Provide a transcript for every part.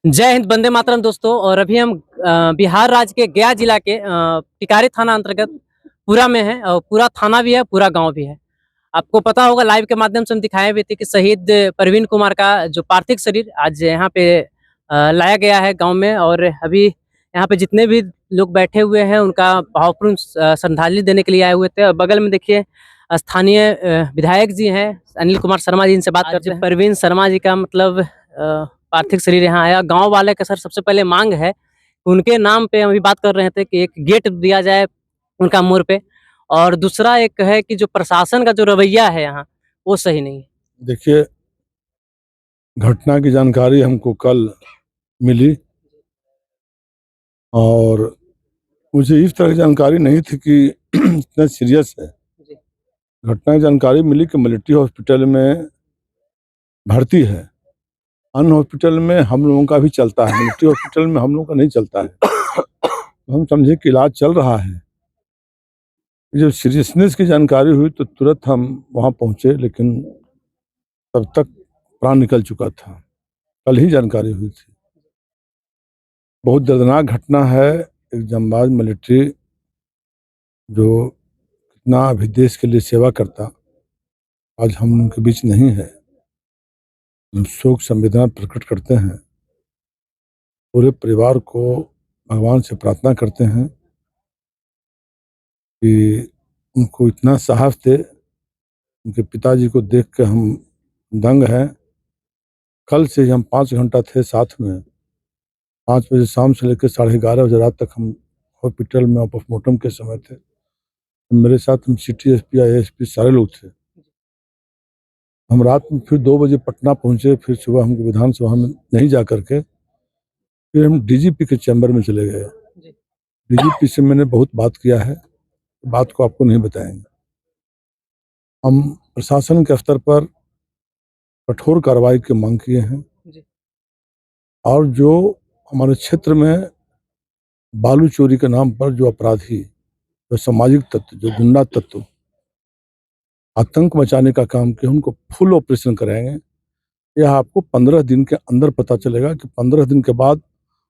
जय हिंद, वंदे मातरम दोस्तों। और अभी हम बिहार राज्य के गया जिला के टिकारी थाना अंतर्गत पूरा में है और पूरा थाना भी है, पूरा गांव भी है। आपको पता होगा, लाइव के माध्यम से हम दिखाए भी थे कि शहीद परवीन कुमार का जो पार्थिव शरीर आज यहाँ पे लाया गया है गांव में। और अभी यहाँ पे जितने भी लोग बैठे हुए हैं उनका भावपूर्ण श्रद्धांजलि देने के लिए आए हुए थे। और बगल में देखिए स्थानीय विधायक जी हैं, अनिल कुमार शर्मा जी, इनसे बात करते हैं। परवीन शर्मा जी का मतलब पार्थिव शरीर यहाँ आया। गांव वाले का सर सबसे पहले मांग है, उनके नाम पे हम अभी बात कर रहे थे कि एक गेट दिया जाए उनका मोड़ पे, और दूसरा एक है कि जो प्रशासन का जो रवैया है यहाँ वो सही नहीं है। देखिए, घटना की जानकारी हमको कल मिली और मुझे इस तरह की जानकारी नहीं थी कि इतना सीरियस है। घटना की जानकारी मिली कि मिलिट्री हॉस्पिटल में भर्ती है। अन्य हॉस्पिटल में हम लोगों का भी चलता है, मिलिट्री हॉस्पिटल में हम लोगों का नहीं चलता है। हम समझे कि इलाज चल रहा है। जब सीरियसनेस की जानकारी हुई तो तुरंत हम वहाँ पहुँचे, लेकिन तब तक प्राण निकल चुका था। कल ही जानकारी हुई थी। बहुत दर्दनाक घटना है। एक जांबाज मिलिट्री जो कितना अभी देश के लिए सेवा करता, आज हम उनके बीच नहीं है। हम शोक संवेदना प्रकट करते हैं। पूरे परिवार को भगवान से प्रार्थना करते हैं कि उनको इतना साहस दे। उनके पिताजी को देख के हम दंग हैं। कल से ही हम 5 घंटा थे साथ में। 5 बजे शाम से लेकर 11:30 बजे रात तक हम हॉस्पिटल में पोस्टमार्टम के समय थे। मेरे साथ हम सिटी एसपी, ASP सारे लोग थे। हम रात में फिर 2 बजे पटना पहुंचे। फिर सुबह हमको विधानसभा में नहीं जा करके फिर हम DGP के चैम्बर में चले गए। DGP से मैंने बहुत बात किया है, बात को आपको नहीं बताएंगे। हम प्रशासन के स्तर पर कठोर कार्रवाई की मांग किए हैं। और जो हमारे क्षेत्र में बालू चोरी के नाम पर जो अपराधी, जो सामाजिक तत्व, जो गुंडा तत्व आतंक मचाने का काम किया, उनको फुल ऑपरेशन कराएंगे। यह आपको 15 दिन के अंदर पता चलेगा कि 15 दिन के बाद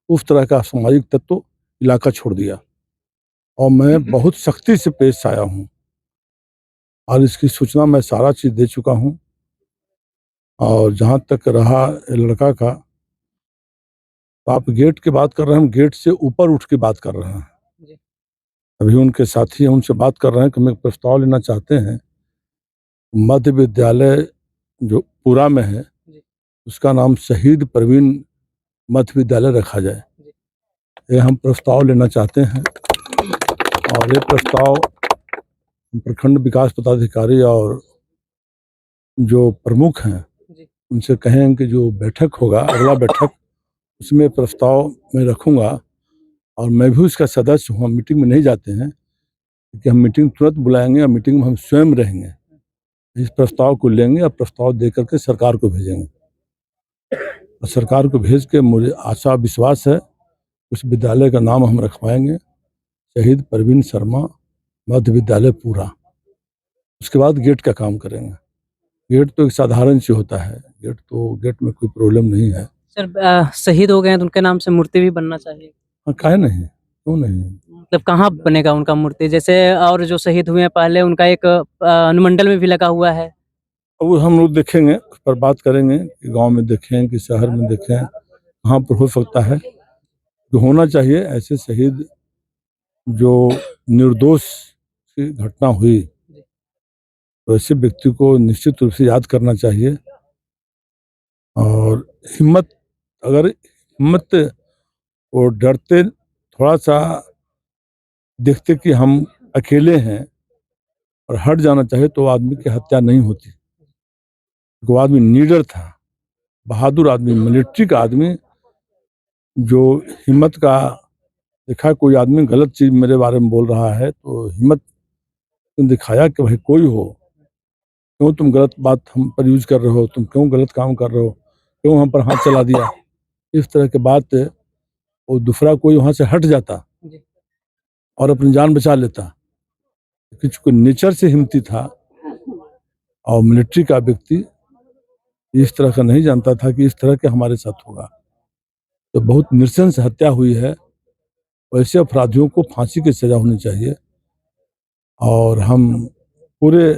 उस तरह का सामाजिक तत्व इलाका छोड़ दिया। और मैं बहुत सख्ती से पेश आया हूँ और इसकी सूचना मैं सारा चीज दे चुका हूँ। और जहाँ तक रहा लड़का का, तो आप गेट की बात कर रहे हैं, हम गेट से ऊपर उठ के बात कर रहे हैं। अभी उनके साथी हैं, उनसे बात कर रहे हैं कि हम एक प्रस्ताव लेना चाहते हैं। मध्य विद्यालय जो पूरा में है उसका नाम शहीद परवीन मध्य विद्यालय रखा जाए। ये हम प्रस्ताव लेना चाहते हैं। और ये प्रस्ताव प्रखंड विकास पदाधिकारी और जो प्रमुख हैं उनसे कहें कि जो बैठक होगा, अगला बैठक, उसमें प्रस्ताव मैं रखूंगा। और मैं भी उसका सदस्य हूँ। हम मीटिंग में नहीं जाते हैं क्योंकि हम मीटिंग तुरंत बुलाएंगे और मीटिंग में हम स्वयं रहेंगे। इस प्रस्ताव को लेंगे और प्रस्ताव दे करके सरकार को भेजेंगे। और सरकार को भेज के मुझे आशा विश्वास है उस विद्यालय का नाम हम रखवाएंगे शहीद परवीन शर्मा मध्य विद्यालय पूरा। उसके बाद गेट का काम करेंगे। गेट तो एक साधारण से होता है, गेट में कोई प्रॉब्लम नहीं है। सर शहीद हो गए हैं तो उनके नाम से मूर्ति भी बनना चाहिए। हाँ, काहे नहीं, क्यों नहीं। मतलब कहाँ बनेगा उनका मूर्ति? जैसे और जो शहीद हुए हैं पहले, उनका एक अनुमंडल में भी लगा हुआ है। वो हम लोग देखेंगे, उस पर बात करेंगे कि गांव में देखें कि शहर में देखें, कहाँ पर हो सकता है। तो होना चाहिए ऐसे शहीद जो निर्दोष की घटना हुई, तो ऐसे व्यक्ति को निश्चित रूप से याद करना चाहिए। और हिम्मत, अगर हिम्मत वो डरते, थोड़ा सा देखते कि हम अकेले हैं और हट जाना चाहिए, तो आदमी की हत्या नहीं होती। वो आदमी नीडर था, बहादुर आदमी, मिलिट्री का आदमी, जो हिम्मत का देखा। कोई आदमी गलत चीज मेरे बारे में बोल रहा है तो हिम्मत दिखाया कि भाई कोई हो, क्यों तुम गलत बात हम पर यूज कर रहे हो, तुम क्यों गलत काम कर रहे हो, क्यों हम पर हाथ चला दिया। इस तरह के बात वो दूसरा कोई वहां से हट जाता और अपनी जान बचा लेता। क्योंकि नेचर से हिम्मती था और मिलिट्री का व्यक्ति इस तरह का नहीं जानता था कि इस तरह के हमारे साथ होगा। तो बहुत नृशंस हत्या हुई है। वैसे अपराधियों को फांसी की सजा होनी चाहिए। और हम पूरे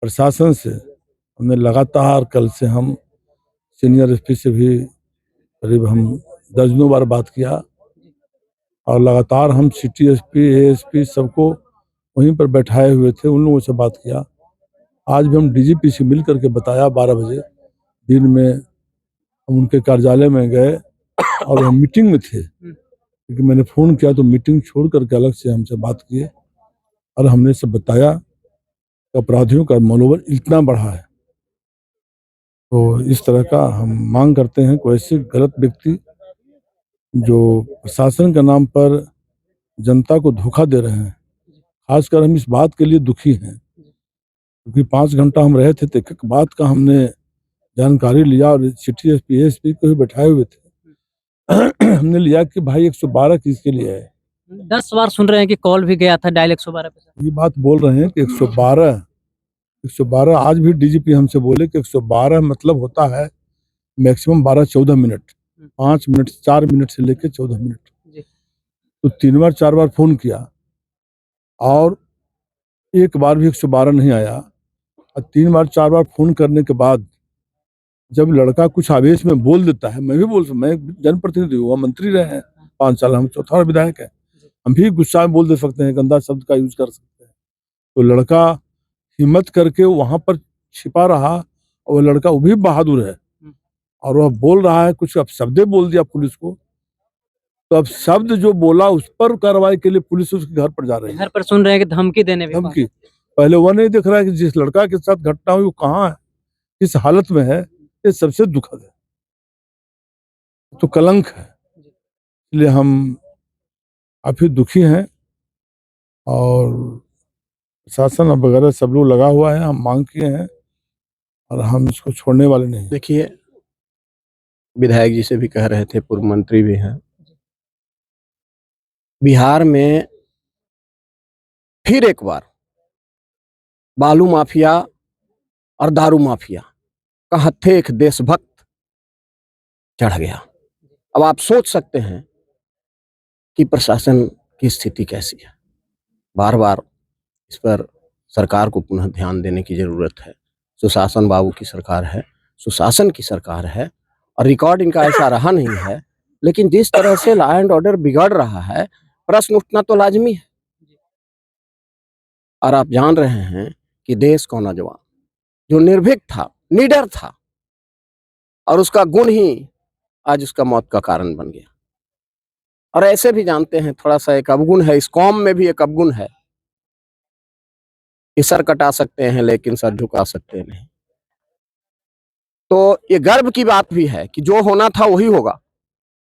प्रशासन से हमने लगातार, कल से हम सीनियर एसपी से भी करीब हम दर्जनों बार बात किया, और लगातार हम सिटी एसपी, एएसपी सबको वहीं पर बैठाए हुए थे, उन लोगों से बात किया। आज भी हम डीजीपी से मिल करके बताया, 12 बजे दिन में हम उनके कार्यालय में गए और वो मीटिंग में थे, क्योंकि मैंने फोन किया तो मीटिंग छोड़ करके अलग से हमसे बात किए, और हमने सब बताया कि अपराधियों का मनोबल इतना बढ़ा है। तो इस तरह का हम मांग करते हैं कि ऐसे गलत व्यक्ति जो प्रशासन के नाम पर जनता को धोखा दे रहे हैं, खासकर हम इस बात के लिए दुखी हैं, क्योंकि 5 घंटा हम रहे थे तो एक बात का हमने जानकारी लिया, और सिटी एसपी, एएसपी को भी बैठाए हुए थे। हमने लिया कि भाई 112 किसके लिए है। 10 बार सुन रहे हैं कि कॉल भी गया था डायल 112 पे सर। ये बात बोल रहे हैं कि 112 आज भी डीजीपी हमसे बोले कि 112 मतलब होता है मैक्सिमम 12-14 मिनट, 5 मिनट, 4 मिनट से लेकर 14 मिनट। जी। तो 3 बार 4 बार फोन किया और एक बार भी 112 नहीं आया, और 3 बार 4 बार फोन करने के बाद जब लड़का कुछ आवेश में बोल देता है, मैं जनप्रतिनिधि हुआ, मंत्री रहे हैं 5 साल, हम चौथा विधायक है, हम भी गुस्सा में बोल दे सकते हैं, गंदा शब्द का यूज कर सकते हैं। तो लड़का हिम्मत करके वहां पर छिपा रहा, और वो लड़का वो भी बहादुर है, और वह बोल रहा है कुछ, अब शब्दे बोल दिया पुलिस को, तो अब शब्द जो बोला उस पर कार्रवाई के लिए पुलिस उसके घर पर जा रही है। घर पर सुन रहे हैं कि धमकी देने भी धमकी, पहले वो नहीं दिख रहा है कि जिस लड़का के साथ घटना हुई वो कहाँ है, किस हालत में है, ये सबसे दुखद है, तो कलंक है। इसलिए हम काफी दुखी हैं, और प्रशासन वगैरह सब लोग लगा हुआ है, हम मांग किए हैं, और हम इसको छोड़ने वाले नहीं हैं। देखिए, विधायक जी से भी कह रहे थे, पूर्व मंत्री भी हैं, बिहार में फिर एक बार बालू माफिया और दारू माफिया का हत्थे एक देशभक्त चढ़ गया। अब आप सोच सकते हैं कि प्रशासन की स्थिति कैसी है। बार बार इस पर सरकार को पुनः ध्यान देने की जरूरत है। सुशासन बाबू की सरकार है, सुशासन की सरकार है, और रिकॉर्ड इनका ऐसा रहा नहीं है, लेकिन जिस तरह से लॉ एंड ऑर्डर बिगड़ रहा है, प्रश्न उठना तो लाजमी है। और आप जान रहे हैं कि देश का नौजवान जो निर्भीक था, निडर था, और उसका गुण ही आज उसका मौत का कारण बन गया। और ऐसे भी जानते हैं, थोड़ा सा एक अवगुण है, इस कौम में भी एक अवगुण है कि सर कटा सकते हैं लेकिन सर झुका सकते नहीं। तो ये गर्व की बात भी है कि जो होना था वही होगा,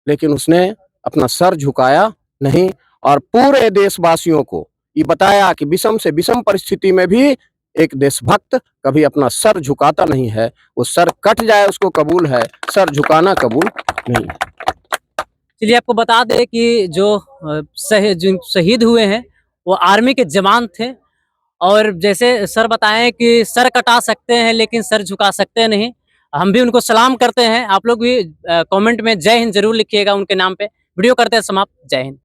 लेकिन उसने अपना सर झुकाया नहीं, और पूरे देशवासियों को ये बताया कि विषम से विषम परिस्थिति में भी एक देशभक्त कभी अपना सर झुकाता नहीं है। वो सर कट जाए उसको कबूल है, सर झुकाना कबूल नहीं है। चलिए, आपको बता दें कि जो जो शहीद हुए हैं वो आर्मी के जवान थे, और जैसे सर बताएं कि सर कटा सकते हैं लेकिन सर झुका सकते नहीं। हम भी उनको सलाम करते हैं। आप लोग भी कमेंट में जय हिंद जरूर लिखिएगा उनके नाम पे। वीडियो करते हैं समाप्त। जय हिंद।